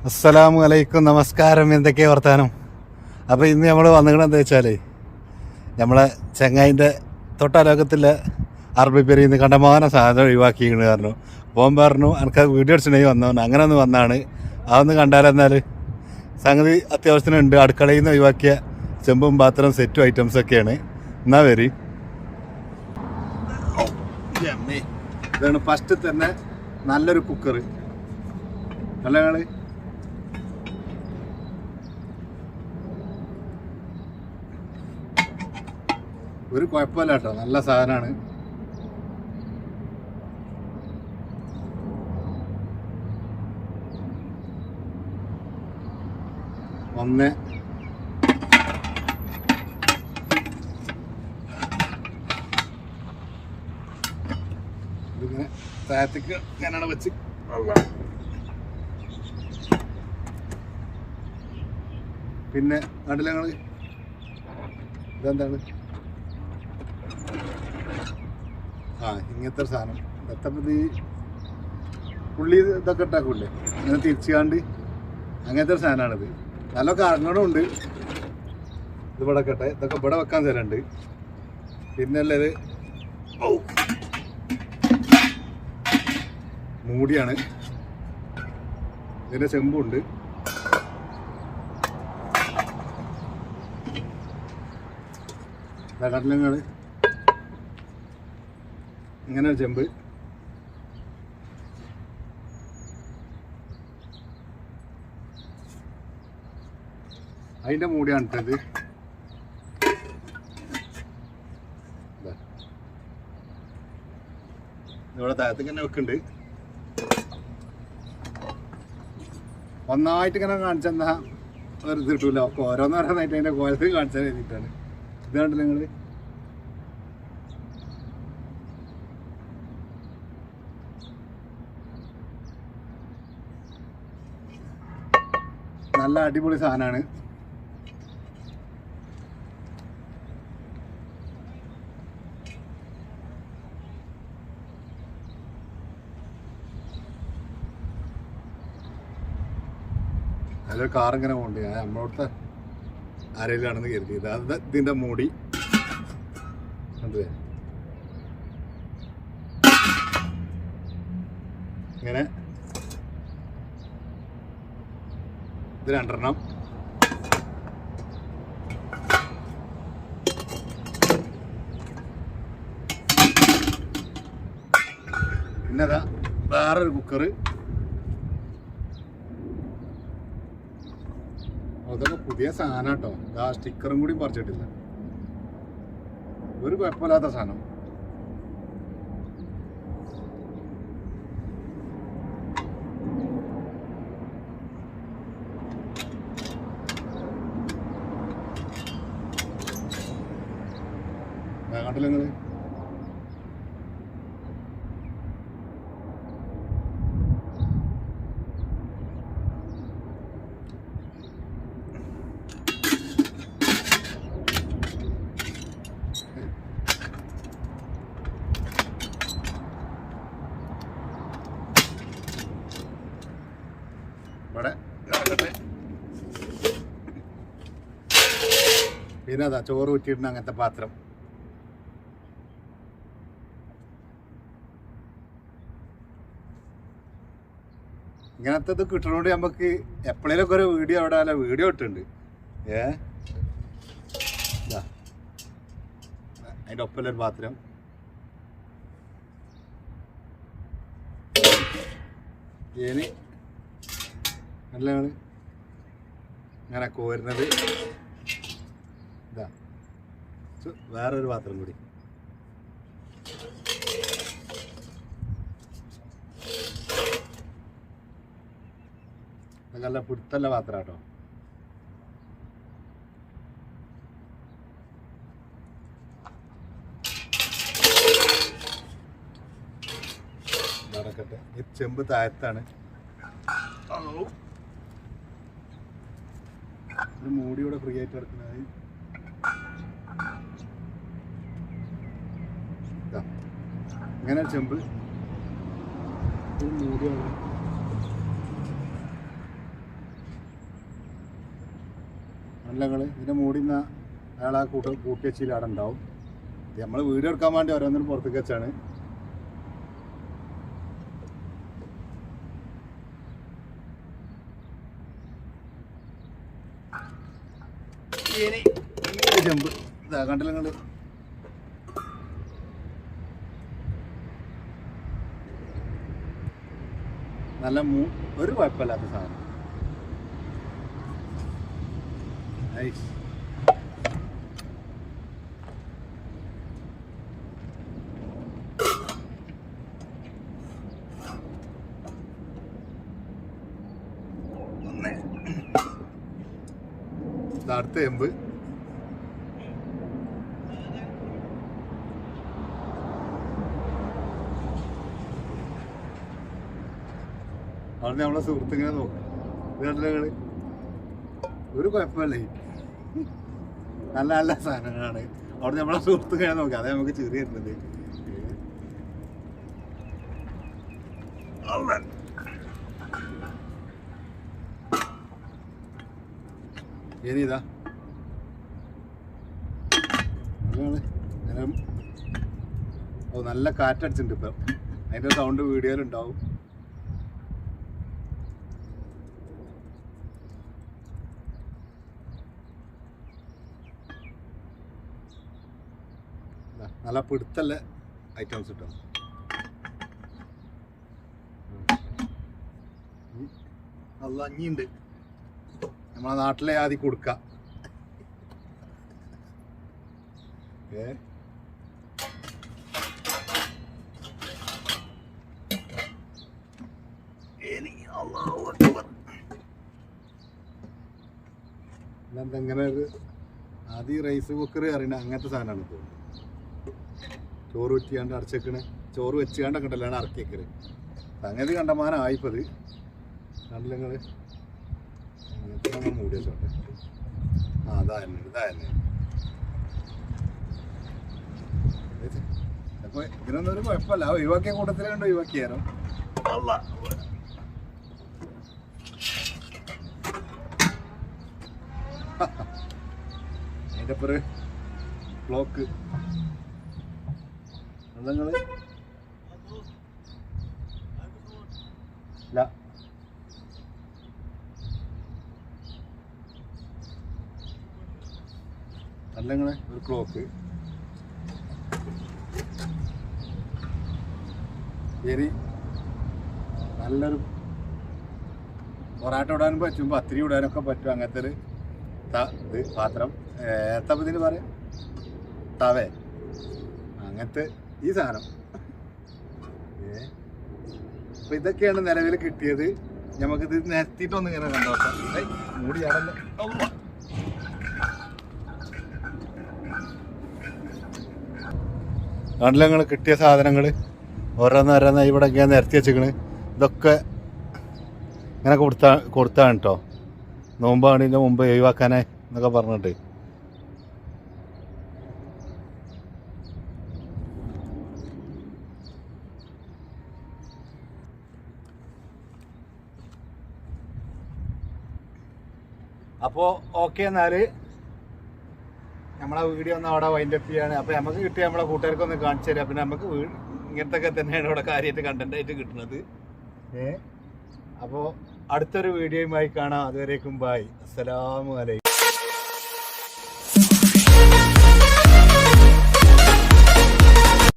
അസ്സലാമു അലൈക്കും, നമസ്കാരം. എന്തൊക്കെയാണ് വർത്താനം? അപ്പോൾ ഇന്ന് നമ്മൾ വന്നിട്ട് വെച്ചാൽ നമ്മളെ ചെങ്ങായിൻ്റെ തൊട്ടലോകത്തിലെ അറബി പെരിയിൽ നിന്ന് കണ്ടമാനം സാധനം ഒഴിവാക്കിയിരിക്കുന്നു. പറഞ്ഞു പോകാൻ പറഞ്ഞു എനിക്ക് വീഡിയോ അടിച്ചിട്ടുണ്ടെങ്കിൽ വന്നവന് അങ്ങനെ ഒന്ന് വന്നാണ്. അതൊന്ന് കണ്ടാലെന്നാൽ സംഗതി അത്യാവശ്യത്തിനുണ്ട്. അടുക്കളയിൽ നിന്ന് ഒഴിവാക്കിയ ചെമ്പും പാത്രം സെറ്റും ഐറ്റംസൊക്കെയാണ്. എന്നാ വരി. ഇതാണ് ഫസ്റ്റ് തന്നെ നല്ലൊരു കുക്കർ. നല്ല കളി ഒരു കുഴപ്പമില്ല കേട്ടോ, നല്ല സാധനമാണ്. ഒന്ന് ഇതിങ്ങനെ താഴത്തേക്ക് ഞാനാണ് വെച്ച് പിന്നെ നാട്ടിൽ ഞങ്ങൾ ഇതെന്താണ് ഇങ്ങനത്തെ ഒരു സാധനം എത്തപ്പത് പുള്ളി ഇതൊക്കെ ഇട്ടാക്കൂല്ലേ ഇങ്ങനെ തിരിച്ചുകാണ്ട് അങ്ങനത്തെ ഒരു സാധനമാണിത്. നല്ല കറങ്ങണമുണ്ട്. ഇത് ഇവിടെ കട്ടെ, ഇതൊക്കെ ഇവിടെ വെക്കാൻ സ്ഥലമുണ്ട്. പിന്നെ അല്ലത് മൂടിയാണ്. ഇതിൻ്റെ ചെമ്പുണ്ട്. കടലങ്ങൾ ഇങ്ങനെ ഒരു ചെമ്പ്. അതിൻ്റെ മൂടിയാണ് ഇട്ടത്. ഇവിടെ താഴത്തേക്ക് തന്നെ വെക്കുന്നുണ്ട്. ഒന്നായിട്ട് ഇങ്ങനെ കാണിച്ചെന്നാ ഒരു ഇത് കിട്ടൂല. ഒക്കെ ഓരോന്നോരോന്നായിട്ട് അതിൻ്റെ കോലത്തിൽ കാണിച്ചാൽ എഴുതിയിട്ടാണ്. ഇത് കണ്ടില്ല നിങ്ങൾ? നല്ല അടിപൊളി സാധനമാണ്. അതിലൊരു കാറിങ്ങനെ പോകണ്ട്. ഞാൻ നമ്മളോടത്തെ ആരെയിലാണെന്ന് കരുതിയത്. അത് ഇതിൻ്റെ മൂടി കണ്ടു. ഇങ്ങനെ ഇത് രണ്ടെണ്ണം. പിന്നെ അതാ വേറൊരു കുക്കറ്. അതൊക്കെ പുതിയ സാധനം കേട്ടോ. ആ സ്റ്റിക്കറും കൂടി പറിച്ചിട്ടില്ല. ഒരു കുഴപ്പമില്ലാത്ത സാധനം. കണ്ടില്ല നിങ്ങള്? ഇവിടെ പിന്നെ അതാ ചോറ് ഊറ്റിയിടുന്ന അങ്ങനത്തെ പാത്രം. ഇങ്ങനത്തെ ഇത് കിട്ടണോണ്ട് നമുക്ക് എപ്പോഴേലൊക്കെ ഒരു വീഡിയോ അവിടെ അല്ല വീഡിയോ ഇട്ടുണ്ട്. അതിൻ്റെ ഒപ്പമൊരു പാത്രം. ഇനി നല്ല ഇങ്ങനെ കോരുന്നത്. ഇതാ വേറൊരു പാത്രം കൂടി. നല്ല പുടുത്തല്ല പാത്രം കേട്ടോ. നടക്കട്ടെ. ഈ ചെമ്പ് താഴത്താണ്. ഒരു മൂടിയോടെ ഫ്രീ ആയിട്ട് കിടക്കുന്നത്. ഇങ്ങനെ ചെമ്പ് മൂടിയാണ്. നല്ല ഇതിൻ്റെ മൂടിന്ന അയാൾ ആ കൂട്ടി വെച്ചിൽ അവിടെ ഉണ്ടാവും. നമ്മൾ വീഡിയോ എടുക്കാൻ വേണ്ടി ഓരോന്നിനും പുറത്തേക്ക് വെച്ചാണ്. ചെമ്പ് ഇതാ കണ്ടില്ല നിങ്ങൾ. നല്ല ഒരു കുഴപ്പമില്ലാത്ത സാധനം. അടുത്ത ചെമ്പ് അവിടെ നമ്മളെ സുഹൃത്തിങ്ങനെ നോക്കും. ഇത് കണ്ടില്ല ഒരു കുഴപ്പമില്ല. നല്ല നല്ല സാധനങ്ങളാണ്. അവിടെ നമ്മളെ സുഹൃത്തുക്കളെ നോക്കാം. അതേ നമുക്ക് ചെറിയ ഇരുന്നത്. ഇനി ഇതാ നല്ല കാറ്റടിച്ചിട്ടുണ്ട് ഇപ്പം. അതിൻ്റെ സൗണ്ട് വീഡിയോയിലുണ്ടാവും. നല്ല പിടുത്തല്ല ഐറ്റംസ് കിട്ടും. നല്ല അഞ്ഞിണ്ട്. നമ്മളെ നാട്ടിലെ ആദ്യം കൊടുക്കാം. ഇതെന്തെങ്ങനെ ഒരു ആദ്യം റൈസ് കുക്കർ അറിയണ അങ്ങനത്തെ സാധനമാണ് ഇപ്പോൾ. ചോറ് വെച്ചാണ്ട് അടച്ചേക്കണ്. ചോറ് വെച്ചാണ്ടൊക്കെ ഉണ്ടല്ലാണ് ഇറക്കി വെക്കല്. സംഗതി കണ്ടമാനായിപ്പത് കണ്ടില്ല നിങ്ങൾ. അങ്ങനത്തെ നമ്മൾ മൂടി വെച്ചോട്ടെ. ഇതാ തന്നെ. അപ്പോൾ ഇതിനൊന്നും ഒരു കുഴപ്പമില്ല. ഒഴിവാക്കിയ കൂട്ടത്തിൽ കണ്ട് ഒഴിവാക്കിയാരോ. അതിൻ്റെ അപ്പുറം ബ്ലോക്ക് നിങ്ങൾ ഇല്ല. അല്ലെങ്കിൽ ഒരു ക്ലോക്ക് ശരി. നല്ലൊരു പൊറാട്ട ഇടാനും പറ്റും, പത്തിരി ഇടാനൊക്കെ പറ്റും. അങ്ങനത്തെ ഒരു ഇത് പാത്രം. എത്തപ്പത്തിന് പറയാം തവേ അങ്ങനത്തെ ഈ സാധനം. അപ്പൊ ഇതൊക്കെയാണ് നിലവിൽ കിട്ടിയത്. നമുക്കിത് നിരത്തിയിട്ടൊന്നും ഇങ്ങനെ കണ്ടോക്കാം. മൂടി ആടല്ല. കണ്ടില്ല നിങ്ങൾ കിട്ടിയ സാധനങ്ങൾ ഓരോന്നോരോന്ന് ഇവിടെ ഇങ്ങനെ നിരത്തി വെച്ചിക്കണ്. ഇതൊക്കെ ഇങ്ങനെ കൊടുത്താണ് കേട്ടോ. നോമ്പാണിൻ്റെ മുമ്പ് ഒഴിവാക്കാനായി എന്നൊക്കെ പറഞ്ഞിട്ട്. അപ്പോൾ ഓക്കെ, എന്നാൽ നമ്മളെ വീഡിയോ ഒന്ന് അവിടെ വൈൻഡപ്പ് ചെയ്യാണ്. അപ്പോൾ നമുക്ക് കിട്ടിയ നമ്മളെ കൂട്ടുകാർക്കൊന്ന് കാണിച്ചു തരാം. പിന്നെ നമുക്ക് ഇങ്ങനത്തെ ഒക്കെ തന്നെയാണ് ഇവിടെ കാര്യമായിട്ട് കണ്ടൻ്റായിട്ട് കിട്ടുന്നത്. അപ്പോൾ അടുത്തൊരു വീഡിയോയുമായി കാണാം. അതുവരേക്കും ബൈ. അസ്സലാമു അലൈക്കും.